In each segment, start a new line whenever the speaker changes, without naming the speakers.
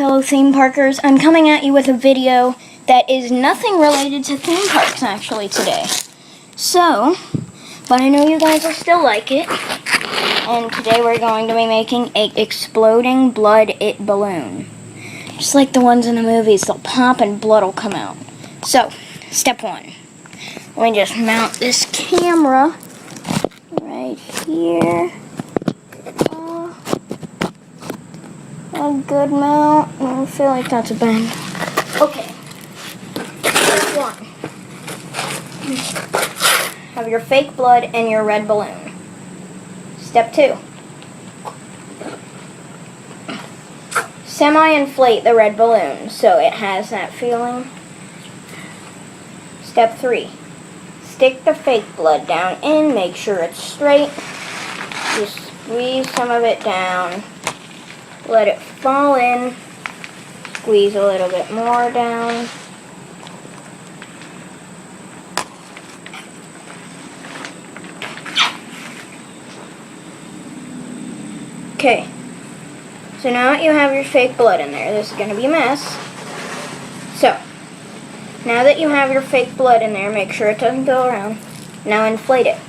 Fellow theme parkers, I'm coming at you with a video that is nothing related to theme parks actually today. So, but I know you guys will still like it. And today we're going to be making an exploding blood balloon. Just like the ones in the movies, they'll pop and blood will come out. So, step one. Let me just mount this camera right here. A good mount. I don't feel like that's a bend. Okay. Step one. Have your fake blood and your red balloon. Step two. Semi-inflate the red balloon so it has that feeling. Step three. Stick the fake blood down in. Make sure it's straight. Just squeeze some of it down. Let it fall in. Squeeze a little bit more down. Okay. So now that you have your fake blood in there, this is going to be a mess. So, now that you have your fake blood in there, make sure it doesn't go around. Now inflate it.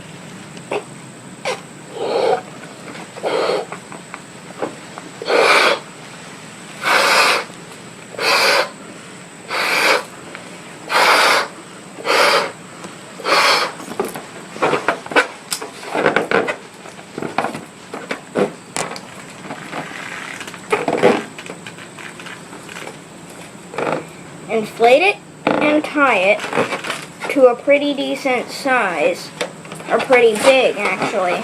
Inflate it and tie it to a pretty decent size, or pretty big actually,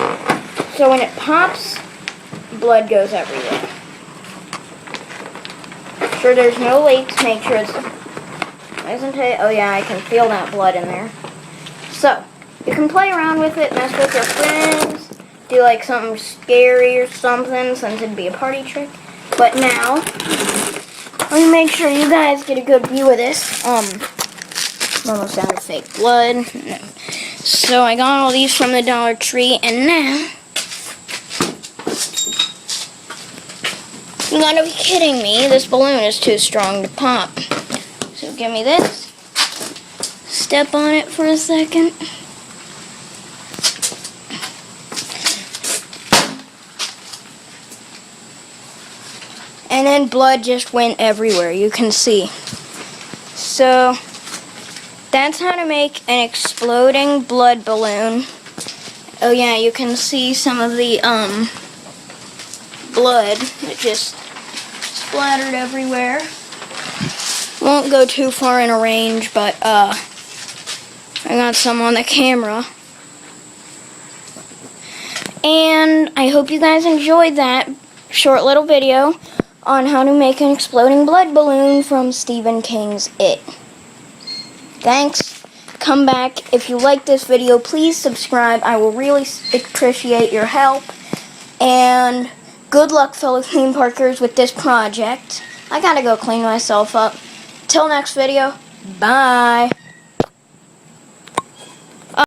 so when it pops, blood goes everywhere. Make sure there's no leaks, make sure it's nice and tight. Oh yeah, I can feel that blood in there. So, you can play around with it, mess with your friends, do like something scary or something, since it'd be a party trick. But now, let me make sure you guys get a good view of this. Almost out of fake blood. No. So I got all these from the Dollar Tree, and now you gotta be kidding me. This balloon is too strong to pop. So give me this. Step on it for a second. And then blood just went everywhere, you can see. So, that's how to make an exploding blood balloon. Oh yeah, you can see some of the blood that just splattered everywhere. Won't go too far in a range, but I got some on the camera. And I hope you guys enjoyed that short little video on how to make an exploding blood balloon from Stephen King's It. Thanks. Come back. If you like this video, please subscribe. I will really appreciate your help. And good luck, fellow theme parkers, with this project. I gotta go clean myself up. Till next video, bye.